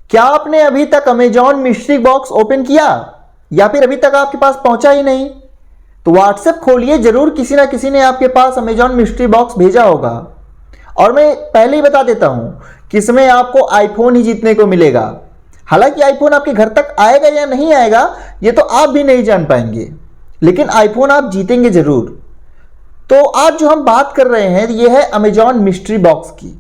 क्या आपने अभी तक अमेजॉन मिस्ट्री बॉक्स ओपन किया या फिर अभी तक आपके पास पहुंचा ही नहीं? तो व्हाट्सएप खोलिए, जरूर किसी ना किसी ने आपके पास अमेजॉन मिस्ट्री बॉक्स भेजा होगा। और मैं पहले ही बता देता हूं कि इसमें आपको आईफोन ही जीतने को मिलेगा। हालांकि आईफोन आपके घर तक आएगा या नहीं आएगा ये तो आप भी नहीं जान पाएंगे, लेकिन आईफोन आप जीतेंगे जरूर। तो आज जो हम बात कर रहे हैं ये है अमेजॉन मिस्ट्री बॉक्स की।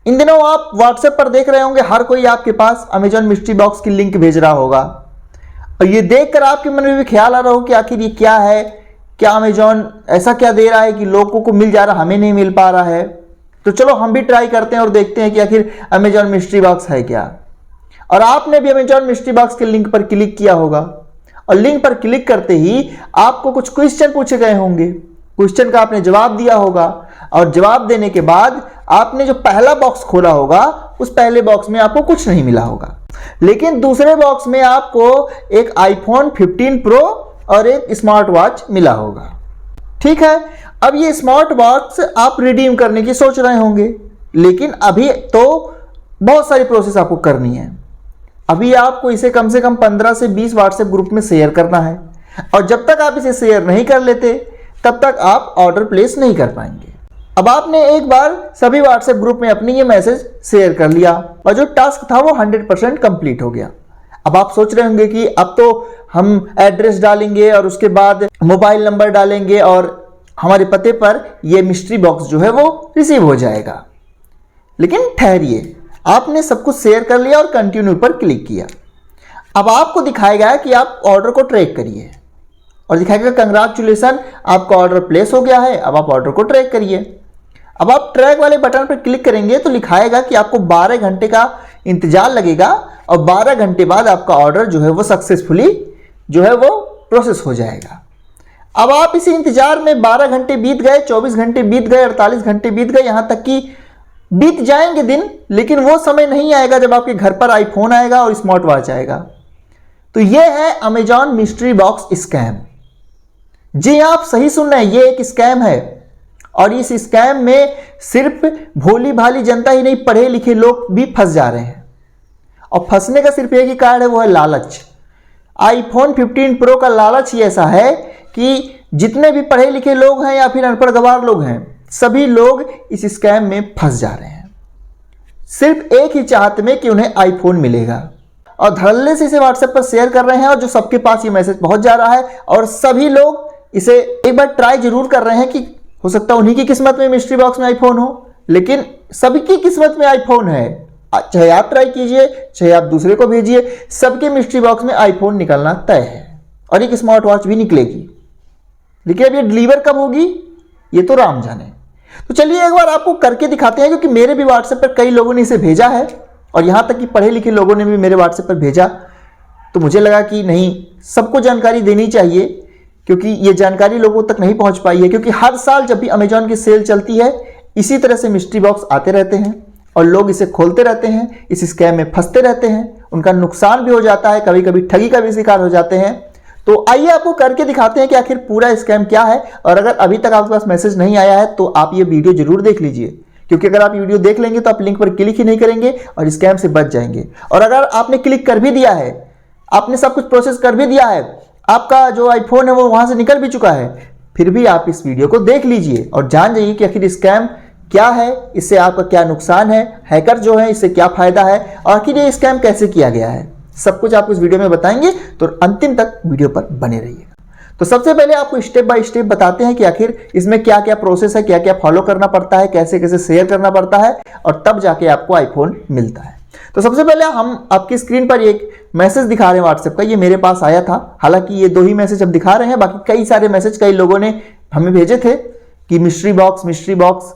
इन दिनों आप व्हाट्सएप पर देख रहे होंगे हर कोई आपके पास अमेजॉन मिस्ट्री बॉक्स की लिंक भेज रहा होगा, और ये देखकर आपके मन में भी ख्याल आ रहा हो कि आखिर ये क्या है, क्या अमेजॉन ऐसा क्या दे रहा है कि लोगों को मिल जा रहा, हमें नहीं मिल पा रहा है। तो चलो हम भी ट्राई करते हैं और देखते हैं कि आखिर अमेजॉन मिस्ट्री बॉक्स है क्या। और आपने भी अमेजॉन मिस्ट्री बॉक्स के लिंक पर क्लिक किया होगा, और लिंक पर क्लिक करते ही आपको कुछ क्वेश्चन पूछे गए होंगे। क्वेश्चन का आपने जवाब दिया होगा, और जवाब देने के बाद आपने जो पहला बॉक्स खोला होगा उस पहले बॉक्स में आपको कुछ नहीं मिला होगा, लेकिन दूसरे बॉक्स में आपको एक आईफोन 15 प्रो और एक स्मार्ट वॉच मिला होगा। ठीक है, अब ये स्मार्ट वॉच आप रिडीम करने की सोच रहे होंगे, लेकिन अभी तो बहुत सारी प्रोसेस आपको करनी है। अभी आपको इसे कम से कम 15 से 20 व्हाट्सएप ग्रुप में शेयर करना है, और जब तक आप इसे शेयर नहीं कर लेते तब तक आप ऑर्डर प्लेस नहीं कर पाएंगे। अब आपने एक बार सभी व्हाट्सएप ग्रुप में अपनी ये मैसेज शेयर कर लिया और जो टास्क था वो 100% कंप्लीट हो गया। अब आप सोच रहे होंगे कि अब तो हम एड्रेस डालेंगे और उसके बाद मोबाइल नंबर डालेंगे और हमारे पते पर ये मिस्ट्री बॉक्स जो है वो रिसीव हो जाएगा। लेकिन ठहरिए, आपने सब कुछ शेयर कर लिया और कंटिन्यू पर क्लिक किया। अब आपको दिखाएगा कि आप ऑर्डर को ट्रैक करिए, और दिखाएगा कंग्रेचुलेसन, आपका ऑर्डर प्लेस हो गया है, अब आप ऑर्डर को ट्रैक करिए। अब आप ट्रैक वाले बटन पर क्लिक करेंगे तो लिखाएगा कि आपको 12 घंटे का इंतजार लगेगा, और 12 घंटे बाद आपका ऑर्डर जो है वो सक्सेसफुली जो है वो प्रोसेस हो जाएगा। अब आप इसी इंतजार में 12 घंटे बीत गए, 24 घंटे बीत गए, 48 घंटे बीत गए, यहां तक कि बीत जाएंगे दिन, लेकिन वो समय नहीं आएगा जब आपके घर पर आईफोन आएगा और स्मार्ट वॉच आएगा। तो ये है अमेजॉन मिस्ट्री बॉक्स स्कैम। जी आप सही सुन रहे हैं, ये एक स्कैम है, और इस स्कैम में सिर्फ भोली भाली जनता ही नहीं, पढ़े लिखे लोग भी फंस जा रहे हैं। और फंसने का सिर्फ एक ही कारण है, वो है लालच। आईफोन 15 प्रो का लालच ही ऐसा है कि जितने भी पढ़े लिखे लोग हैं या फिर अनपढ़ गवार लोग हैं, सभी लोग इस स्कैम में फंस जा रहे हैं, सिर्फ एक ही चाहत में कि उन्हें आईफोन मिलेगा। और धड़ल्ले से इसे व्हाट्सएप पर शेयर कर रहे हैं, और जो सबके पास ये मैसेज पहुंच जा रहा है, और सभी लोग इसे एक बार ट्राई जरूर कर रहे हैं कि हो सकता है उन्हीं की किस्मत में मिस्ट्री बॉक्स में आईफोन हो, लेकिन सबकी किस्मत में आईफोन है। चाहे आप ट्राई कीजिए, चाहे आप दूसरे को भेजिए, सबके मिस्ट्री बॉक्स में आईफोन निकलना तय है, और एक स्मार्ट वॉच भी निकलेगी। लेकिन अब ये डिलीवर कब होगी ये तो राम जाने। तो चलिए एक बार आपको करके दिखाते हैं, क्योंकि मेरे भी व्हाट्सएप पर कई लोगों ने इसे भेजा है, और यहां तक कि पढ़े लिखे लोगों ने भी मेरे व्हाट्सएप पर भेजा। तो मुझे लगा कि नहीं, सबको जानकारी देनी चाहिए, क्योंकि ये जानकारी लोगों तक नहीं पहुंच पाई है। क्योंकि हर साल जब भी अमेजॉन की सेल चलती है, इसी तरह से मिस्ट्री बॉक्स आते रहते हैं, और लोग इसे खोलते रहते हैं, इस स्कैम में फंसते रहते हैं, उनका नुकसान भी हो जाता है, कभी कभी ठगी का भी शिकार हो जाते हैं। तो आइए आपको करके दिखाते हैं कि आखिर पूरा स्कैम क्या है। और अगर अभी तक आपके पास मैसेज नहीं आया है तो आप ये वीडियो जरूर देख लीजिए, क्योंकि अगर आप वीडियो देख लेंगे तो आप लिंक पर क्लिक ही नहीं करेंगे और स्कैम से बच जाएंगे। और अगर आपने क्लिक कर भी दिया है, आपने सब कुछ प्रोसेस कर भी दिया है, आपका जो आईफोन है वो वहां से निकल भी चुका है, फिर भी आप इस वीडियो को देख लीजिए और जान जाइए कि आखिर स्कैम क्या है, इससे आपका क्या नुकसान है, हैकर जो है इससे क्या फायदा है, और आखिर ये स्कैम कैसे किया गया है, सब कुछ आपको इस वीडियो में बताएंगे। तो अंतिम तक वीडियो पर बने रहिएगा। तो सबसे पहले आपको स्टेप बाय स्टेप बताते हैं कि आखिर इसमें क्या क्या प्रोसेस है, क्या क्या फॉलो करना पड़ता है, कैसे कैसे शेयर करना पड़ता है, और तब जाके आपको आईफोन मिलता है। तो सबसे पहले हम आपकी स्क्रीन पर एक मैसेज दिखा रहे हैं व्हाट्सएप का, ये मेरे पास आया था। हालांकि ये 2 ही मैसेज अब दिखा रहे हैं, बाकी कई सारे मैसेज कई लोगों ने हमें भेजे थे कि मिस्ट्री बॉक्स।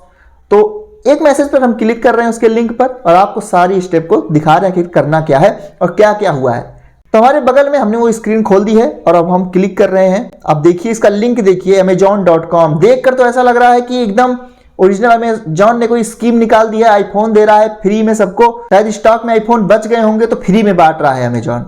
तो एक मैसेज पर हम क्लिक कर रहे हैं उसके लिंक पर, और आपको सारी स्टेप को दिखा रहे हैं कि करना क्या है और क्या क्या हुआ है। तो हमारे बगल में हमने वो स्क्रीन खोल दी है और अब हम क्लिक कर रहे हैं। अब देखिए इसका लिंक देखिए, amazon.com। देखकर तो ऐसा लग रहा है कि एकदम ओरिजिनल अमेजॉन ने कोई स्कीम निकाल दी है, आईफोन दे रहा है फ्री में सबको। शायद स्टॉक में आईफोन बच गए होंगे तो फ्री में बांट रहा है अमेजॉन।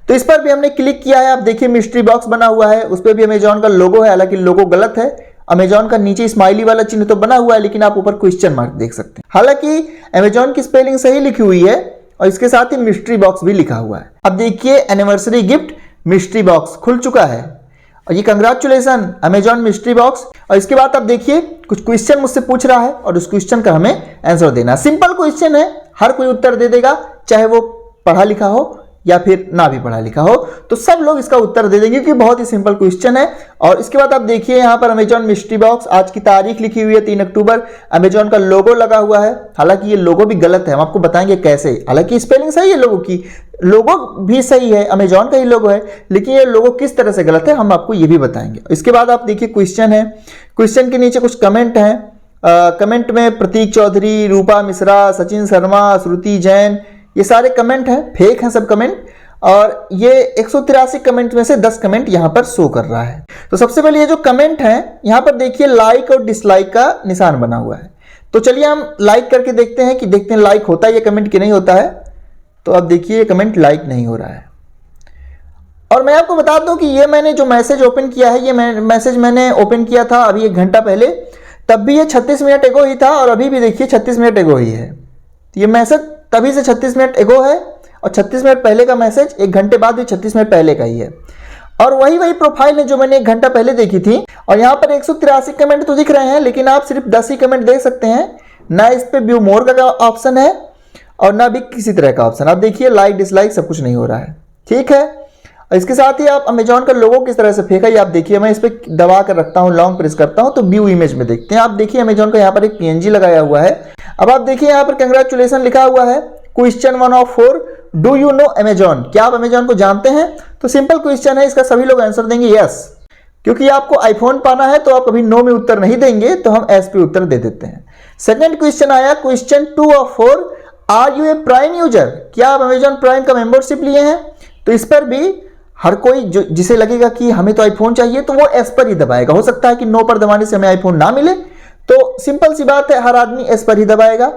तो इस पर भी हमने क्लिक किया है। आप देखिए मिस्ट्री बॉक्स बना हुआ है, उस पर भी अमेजॉन का लोगो है, हालांकि लोगो गलत है। अमेजॉन का नीचे स्माइली वाला चिन्ह तो बना हुआ है, लेकिन आप ऊपर क्वेश्चन मार्क देख सकते हैं। हालांकि अमेजॉन की स्पेलिंग सही लिखी हुई है, और इसके साथ ही मिस्ट्री बॉक्स भी लिखा हुआ है। अब देखिए एनिवर्सरी गिफ्ट मिस्ट्री बॉक्स खुल चुका है और ये कंग्रेचुलेसन अमेजॉन मिस्ट्री बॉक्स। और इसके बाद आप देखिए कुछ क्वेश्चन मुझसे पूछ रहा है और उस क्वेश्चन का हमें आंसर देना। सिंपल क्वेश्चन है, हर कोई उत्तर दे देगा, चाहे वो पढ़ा लिखा हो या फिर ना भी पढ़ा लिखा हो, तो सब लोग इसका उत्तर दे देंगे क्योंकि बहुत ही सिंपल क्वेश्चन है। और इसके बाद आप देखिए यहाँ पर अमेजॉन मिस्ट्री बॉक्स, आज की तारीख लिखी हुई है 3 अक्टूबर, अमेजॉन का लोगो लगा हुआ है। हालांकि ये लोगो भी गलत है, हम आपको बताएंगे कैसे। हालांकि स्पेलिंग सही है लोगो की, लोगो भी सही है, अमेजॉन का ही लोगो है, लेकिन ये लोगो किस तरह से गलत है हम आपको ये भी बताएंगे। इसके बाद आप देखिए क्वेश्चन है, क्वेश्चन के नीचे कुछ कमेंट हैं। कमेंट में प्रतीक चौधरी, रूपा मिश्रा, सचिन शर्मा, श्रुति जैन, ये सारे कमेंट हैं, फेक हैं सब कमेंट। और ये 183 कमेंट में से 10 कमेंट यहाँ पर शो कर रहा है। तो सबसे पहले ये जो कमेंट हैं यहाँ पर देखिए लाइक और डिसलाइक का निशान बना हुआ है। तो चलिए हम लाइक करके देखते हैं कि देखते हैं लाइक होता है ये कमेंट कि नहीं होता है। तो अब देखिए ये कमेंट लाइक नहीं हो रहा है। और मैं आपको बता दूं कि ये मैंने जो मैसेज ओपन किया है, ये मैसेज मैंने ओपन किया था अभी 1 घंटा पहले, तब भी ये 36 मिनट एगो ही था और अभी भी देखिए 36 मिनट एगो ही है। तो ये मैसेज तभी से 36 मिनट एगो है और 36 मिनट पहले का मैसेज 1 घंटे बाद भी 36 मिनट पहले का ही है। और वही प्रोफाइल है जो मैंने 1 घंटा पहले देखी थी। और यहाँ पर 183 कमेंट तो दिख रहे हैं, लेकिन आप सिर्फ 10 ही कमेंट देख सकते हैं। ना इस पे व्यू मोर का ऑप्शन है और ना भी किसी तरह का ऑप्शन। आप देखिए लाइक डिसलाइक सब कुछ नहीं हो रहा है, ठीक है। और इसके साथ ही आप अमेजॉन का लोगो किस तरह से फेंका ये आप देखिए। मैं इस पर दबा कर रखता हूँ, लॉन्ग प्रेस करता हूँ तो व्यू इमेज में देखते हैं। आप देखिए अमेजॉन का यहाँ पर एक PNG लगाया हुआ है। अब आप देखिए यहाँ पर कंग्रेचुलेसन लिखा हुआ है। Question 1 of 4, do you know Amazon, क्या आप अमेजॉन को जानते हैं? तो सिंपल क्वेश्चन है, इसका सभी लोग आंसर देंगे यस, क्योंकि आपको आईफोन पाना है तो आप कभी नो में उत्तर नहीं देंगे, तो हम एस पे उत्तर दे देते हैं। सेकंड क्वेश्चन आया question 2 of 4, are you a prime user, क्या आप अमेजॉन प्राइम का मेंबरशिप लिए हैं? तो इस पर भी हर कोई जिसे लगेगा कि हमें तो आईफोन चाहिए तो वो एस पर ही दबाएगा। हो सकता है कि नो पर दबाने से हमें आईफोन ना मिले, तो सिंपल सी बात है हर आदमी एस पर ही दबाएगा।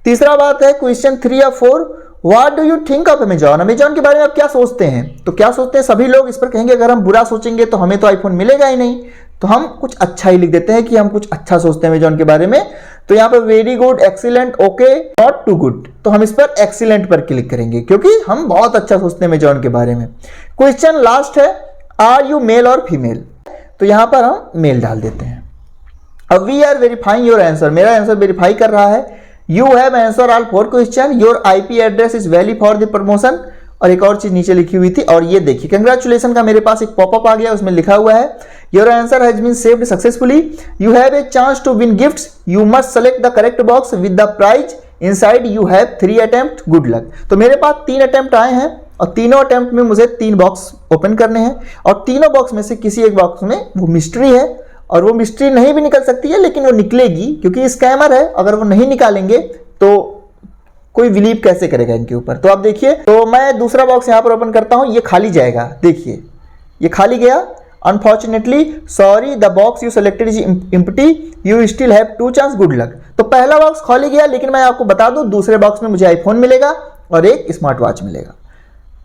तीसरा बात है question 3 of 4, what do you think of Amazon, Amazon के बारे में आप क्या सोचते हैं? तो क्या सोचते हैं सभी लोग इस पर कहेंगे अगर हम बुरा सोचेंगे तो हमें तो आईफोन मिलेगा ही नहीं, तो हम कुछ अच्छा ही लिख देते हैं कि हम कुछ अच्छा सोचते हैं अमेजॉन के बारे में। तो यहाँ पर very good, excellent, okay, not too good, तो हम इस पर एक्सीलेंट पर क्लिक करेंगे क्योंकि हम बहुत अच्छा सोचते हैं अमेजॉन के बारे में। क्वेश्चन लास्ट है, आर यू मेल और फीमेल, तो यहाँ पर हम मेल डाल देते हैं। अब we are verifying your answer, मेरा आंसर वेरीफाई कर रहा है। You have answer all 4 question, your IP address is valid for the promotion. और एक और चीज नीचे लिखी हुई थी, और ये देखिए कंग्रेचुलेसन का मेरे पास एक पॉपअप आ गया, उसमें लिखा हुआ है your answer has been saved successfully, you have a chance to win gifts, you must select the correct box with the prize inside, you have 3 attempt, good luck. तो मेरे पास 3 अटेम्प्ट आए हैं और तीनों अटेम्प्ट में मुझे 3 बॉक्स ओपन करने हैं और तीनों बॉक्स में से किसी एक बॉक्स में वो मिस्ट्री है और वो मिस्ट्री नहीं भी निकल सकती है, लेकिन वो निकलेगी क्योंकि स्कैमर है। अगर वो नहीं निकालेंगे तो कोई बिलीव कैसे करेगा इनके ऊपर। तो आप देखिए, तो मैं दूसरा बॉक्स यहां पर ओपन करता हूं, ये खाली जाएगा, देखिए ये खाली गया। Unfortunately sorry the box you selected is empty, you still have 2 chance, good luck. तो पहला बॉक्स खाली गया, लेकिन मैं आपको बता दूं दूसरे बॉक्स में मुझे आईफोन मिलेगा और एक स्मार्ट वॉच मिलेगा।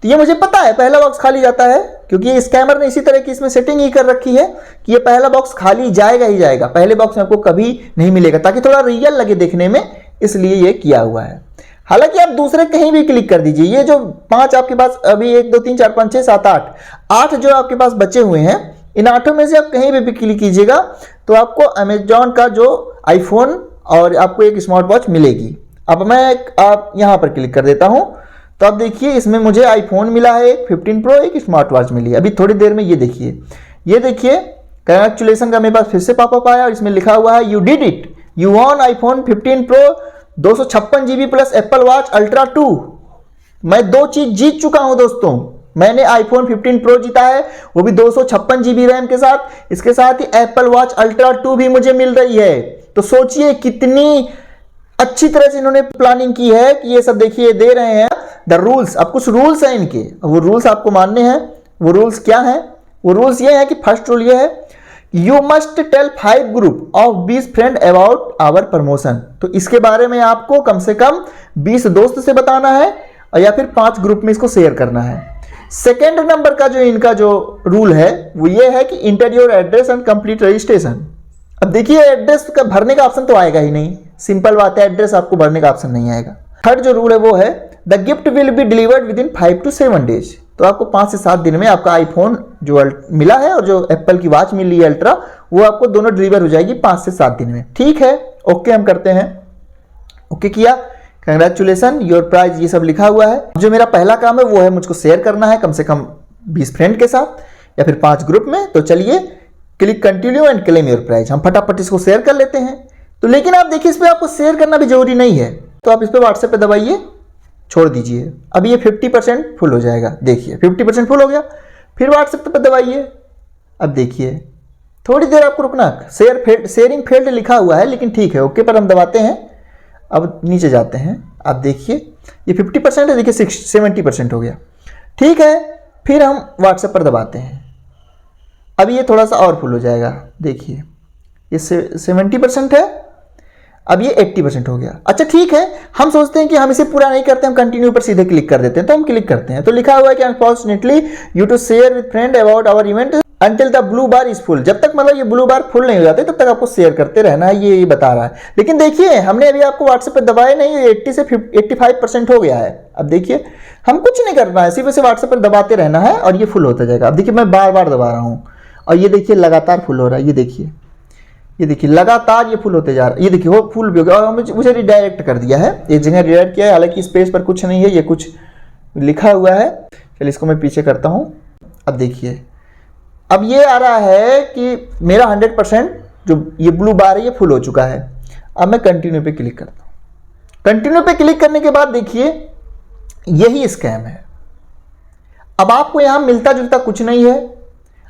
तो ये मुझे पता है पहला बॉक्स खाली जाता है क्योंकि ये स्कैमर ने इसी तरह की इसमें सेटिंग ही कर रखी है कि ये पहला बॉक्स खाली जाएगा ही जाएगा, पहले बॉक्स में आपको कभी नहीं मिलेगा, ताकि थोड़ा रियल लगे देखने में, इसलिए ये किया हुआ है। हालांकि आप दूसरे कहीं भी क्लिक कर दीजिए, ये जो 5 आपके पास अभी 1 2 3 4 5 6 7 8 जो आपके पास बचे हुए हैं, इन 8 में से आप कहीं भी क्लिक कीजिएगा तो आपको अमेजॉन का जो आईफोन और आपको एक स्मार्ट वॉच मिलेगी। अब मैं आप यहाँ पर क्लिक कर देता हूँ, तो आप देखिए इसमें मुझे आईफोन मिला है, एक 15 प्रो, एक स्मार्ट वॉच मिली है अभी थोड़ी देर में। ये देखिए कंग्रेचुलेसन का मेरे पास फिर से पॉपअप आया और इसमें लिखा हुआ है you did it, you won iPhone 15 pro 256 GB plus Apple watch ultra 2। मैं 2 चीज जीत चुका हूं दोस्तों, मैंने आईफोन 15 प्रो जीता है, वो भी 256 GB रैम के साथ, इसके साथ ही एप्पल वॉच अल्ट्रा 2 भी मुझे मिल रही है। तो सोचिए कितनी अच्छी तरह से इन्होंने प्लानिंग की है कि ये सब देखिए दे रहे हैं द रूल्स। अब कुछ रूल्स हैं इनके, वो रूल्स आपको मानने हैं। वो रूल्स क्या हैं? वो रूल्स ये है कि फर्स्ट रूल ये है, you must tell 5 group of 20 friend about our promotion. तो इसके बारे में आपको कम से कम 20 दोस्त से बताना है और या फिर 5 ग्रुप में इसको शेयर करना है। सेकेंड नंबर का जो इनका जो रूल है वो ये है कि inter your address and complete registration. अब देखिए एड्रेस का भरने का ऑप्शन तो आएगा ही नहीं, सिंपल बात है, एड्रेस आपको भरने का ऑप्शन नहीं आएगा। थर्ड जो रूल है वो है the gift will be delivered with in 5 to 7 days। तो आपको 5 से 7 दिन में आपका आईफोन जो मिला है और जो एप्पल की वॉच मिली है अल्ट्रा, वो आपको दोनों डिलीवर हो जाएगी 5 से 7 दिन में। ठीक है, ओके हम करते हैं। ओके किया, कंग्रेचुलेसन योर प्राइज, ये सब लिखा हुआ है। जो मेरा पहला काम है वो है मुझको शेयर करना है कम से कम 20 फ्रेंड के साथ या फिर 5 ग्रुप में। तो चलिए click continue and claim your prize, हम फटाफट इसको शेयर कर लेते हैं। तो लेकिन आप देखिए इस पर आपको शेयर करना भी जरूरी नहीं है, तो आप इस पर व्हाट्सएप पे दबाइए, छोड़ दीजिए। अब ये 50% फुल हो जाएगा, देखिए 50% फुल हो गया। फिर व्हाट्सएप पे दबाइए, अब देखिए थोड़ी देर आपको रुकना, शेयरिंग फेल्ड लिखा हुआ है लेकिन ठीक है, ओके पर हम दबाते हैं। अब नीचे जाते हैं, आप देखिए ये 50% है, देखिए 70% हो गया। ठीक है, फिर हम व्हाट्सएप पर दबाते हैं, अब ये थोड़ा सा और फुल हो जाएगा, देखिए ये 70% है, अब ये 80% हो गया। अच्छा ठीक है, हम सोचते हैं कि हम इसे पूरा नहीं करते, हम कंटिन्यू पर सीधे क्लिक कर देते हैं, तो हम क्लिक करते हैं। तो लिखा हुआ है कि unfortunately you to share with friend about our event until the blue bar is full. जब तक मतलब ये ब्लू बार फुल नहीं हो जाते तब तक आपको शेयर करते रहना है, ये बता रहा है। लेकिन देखिए हमने अभी आपको व्हाट्सएप पर दबाया नहीं, 80 से 85% हो गया है। अब देखिए हम कुछ नहीं करना है, सिर्फ इसे व्हाट्सएप पर दबाते रहना है और ये फुल होता जाएगा। अब देखिए मैं बार बार दबा रहा हूँ और ये देखिए लगातार फुल हो रहा है, ये देखिए लगातार ये फुल होते जा रहा है। ये देखिए वो फुल भी हो गया और मुझे रिडायरेक्ट कर दिया है, एक जगह रिडायरेक्ट किया है, हालांकि इस पेज पर कुछ नहीं है, ये कुछ लिखा हुआ है। चलिए इसको मैं पीछे करता हूँ। अब देखिए अब ये आ रहा है कि मेरा 100% जो ये ब्लू बार है ये फुल हो चुका है। अब मैं कंटिन्यू पे क्लिक करता हूँ। कंटिन्यू पे क्लिक करने के बाद देखिए यही स्कैम है। अब आपको यहाँ मिलता जुलता कुछ नहीं है,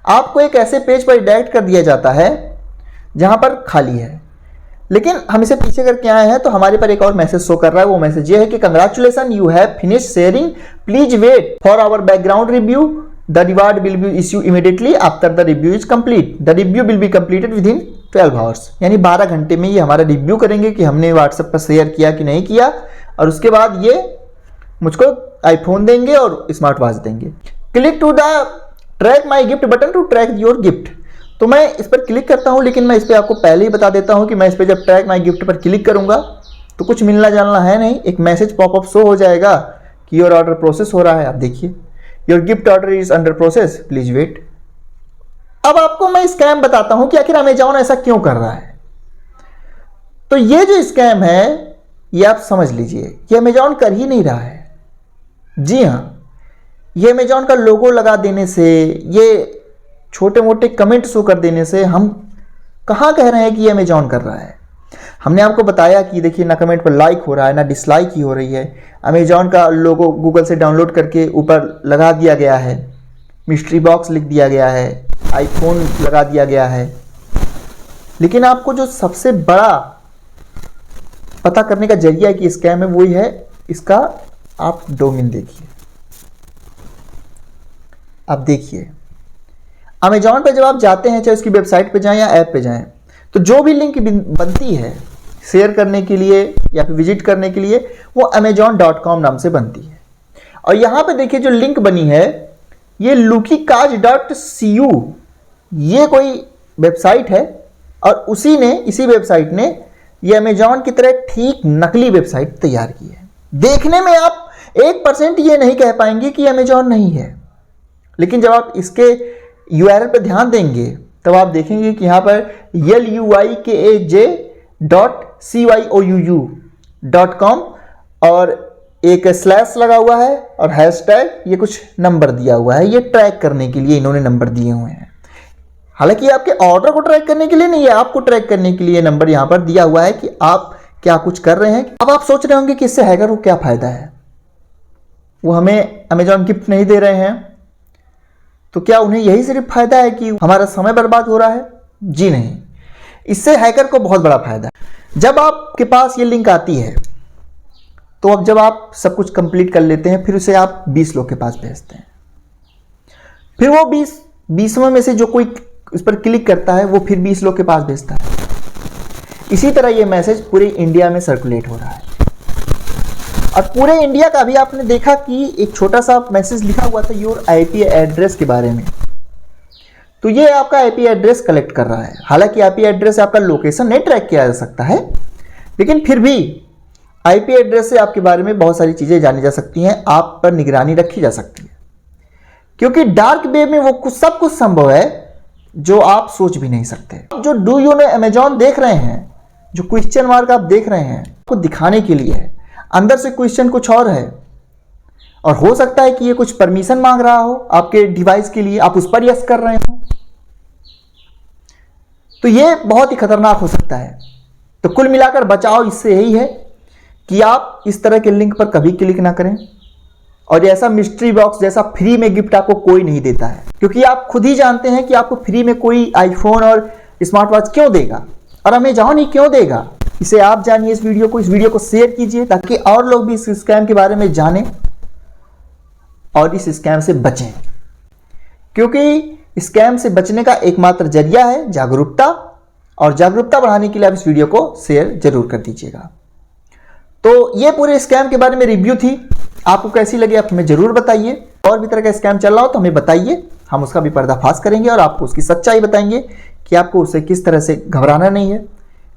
आपको एक ऐसे पेज पर डायरेक्ट कर दिया जाता है जहां पर खाली है। लेकिन हम इसे पीछे करके आए हैं तो हमारे पर एक और मैसेज शो कर रहा है। वो मैसेज ये है कि congratulations you have finish sharing, please wait for our background review, the reward will be issue immediately after the review is complete, the review will be completed within 12 hours. यानी 12 घंटे में ये हमारा review करेंगे कि हमने WhatsApp पर share किया कि नहीं किया, और उसके बाद ये मुझको आईफोन देंगे और स्मार्ट वॉच देंगे। Click to the track my gift button to track your gift. तो मैं इस पर क्लिक करता हूं, लेकिन मैं इस पर आपको पहले ही बता देता हूं कि मैं इस पर जब ट्रैक माई गिफ्ट पर क्लिक करूंगा तो कुछ मिलना जानना है नहीं, एक मैसेज पॉपअप शो हो जाएगा कि योर ऑर्डर प्रोसेस हो रहा है। आप देखिए your gift order is under process, please wait. अब आपको मैं स्कैम बताता हूं कि आखिर अमेज़न ऐसा क्यों कर रहा है। तो ये जो स्कैम है ये आप समझ लीजिए, ये अमेज़न कर ही नहीं रहा है। जी हाँ, ये अमेज़न का लोगो लगा देने से, ये छोटे मोटे कमेंट शो कर देने से हम कहाँ कह रहे हैं कि ये अमेज़न कर रहा है। हमने आपको बताया कि देखिए ना कमेंट पर लाइक हो रहा है ना डिसलाइक ही हो रही है। अमेज़न का लोगो गूगल से डाउनलोड करके ऊपर लगा दिया गया है, मिस्ट्री बॉक्स लिख दिया गया है, आईफोन लगा दिया गया है। लेकिन आपको जो सबसे बड़ा पता करने का जरिया है कि स्कैम है, वही है इसका आप डोमेन देखिए। अब देखिए अमेज़न पे जब आप जाते हैं, चाहे उसकी वेबसाइट पे जाएं या ऐप पे जाएं, तो जो भी लिंक बनती है शेयर करने के लिए या फिर विजिट करने के लिए, वो amazon.com नाम से बनती है। और यहाँ पे देखिए जो लिंक बनी है ये lukikash.cu, ये कोई वेबसाइट है और इसी वेबसाइट ने ये अमेज़न की तरह ठीक नकली वेबसाइट तैयार की है। देखने में आप 1% ये नहीं कह पाएंगे कि अमेज़न नहीं है, लेकिन जब आप इसके URL पर ध्यान देंगे तब आप देखेंगे कि यहाँ पर lukaj.cyouu.com और एक स्लैश लगा हुआ है और हैशटैग, ये कुछ नंबर दिया हुआ है। ये ट्रैक करने के लिए इन्होंने नंबर दिए हुए हैं। हालांकि आपके ऑर्डर को ट्रैक करने के लिए नहीं है, आपको ट्रैक करने के लिए नंबर यहाँ पर दिया हुआ है कि आप क्या कुछ कर रहे हैं। अब आप सोच रहे होंगे कि इससे हैकर को क्या फायदा है, वो हमें अमेज़न गिफ्ट नहीं दे रहे हैं, तो क्या उन्हें यही सिर्फ फायदा है कि हमारा समय बर्बाद हो रहा है? जी नहीं, इससे हैकर को बहुत बड़ा फायदा है। जब आपके पास ये लिंक आती है तो अब जब आप सब कुछ कंप्लीट कर लेते हैं, फिर उसे आप 20 लोग के पास भेजते हैं। फिर वो 20 में से जो कोई उस पर क्लिक करता है वो फिर 20 लोग के पास भेजता है। इसी तरह ये मैसेज पूरे इंडिया में सर्कुलेट हो रहा है। और पूरे इंडिया का भी आपने देखा कि एक छोटा सा मैसेज लिखा हुआ था योर आईपी एड्रेस के बारे में, तो ये आपका आईपी एड्रेस कलेक्ट कर रहा है। हालांकि आईपी एड्रेस से आपका लोकेशन नहीं ट्रैक किया जा सकता है, लेकिन फिर भी आईपी एड्रेस से आपके बारे में बहुत सारी चीज़ें जानी जा सकती हैं, आप पर निगरानी रखी जा सकती है, क्योंकि डार्क वेब में वो सब कुछ संभव है जो आप सोच भी नहीं सकते। जो डू यू नो अमेजॉन देख रहे हैं, जो क्वेश्चन मार्क आप देख रहे हैं, आपको दिखाने के लिए है, अंदर से क्वेश्चन कुछ और है, और हो सकता है कि ये कुछ परमिशन मांग रहा हो आपके डिवाइस के लिए, आप उस पर यस कर रहे हो, तो ये बहुत ही खतरनाक हो सकता है। तो कुल मिलाकर बचाव इससे यही है कि आप इस तरह के लिंक पर कभी क्लिक ना करें, और ऐसा मिस्ट्री बॉक्स जैसा फ्री में गिफ्ट आपको कोई नहीं देता है, क्योंकि आप खुद ही जानते हैं कि आपको फ्री में कोई आईफोन और स्मार्ट वॉच क्यों देगा, और अमेजॉन ही क्यों देगा। इसे आप जानिए इस वीडियो को शेयर कीजिए, ताकि और लोग भी इस स्कैम के बारे में जानें और इस स्कैम से बचें, क्योंकि स्कैम से बचने का एकमात्र जरिया है जागरूकता, और जागरूकता बढ़ाने के लिए आप इस वीडियो को शेयर जरूर कर दीजिएगा। तो ये पूरे स्कैम के बारे में रिव्यू थी, आपको कैसी लगी आप हमें जरूर बताइए। और भी तरह का स्कैम चल रहा हो तो हमें बताइए, हम उसका भी पर्दाफाश करेंगे और आपको उसकी सच्चाई बताएंगे कि आपको उससे किस तरह से घबराना नहीं है,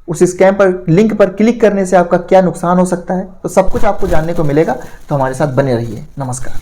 उस स्कैम पर लिंक पर क्लिक करने से आपका क्या नुकसान हो सकता है। तो सब कुछ आपको जानने को मिलेगा, तो हमारे साथ बने रहिए। नमस्कार।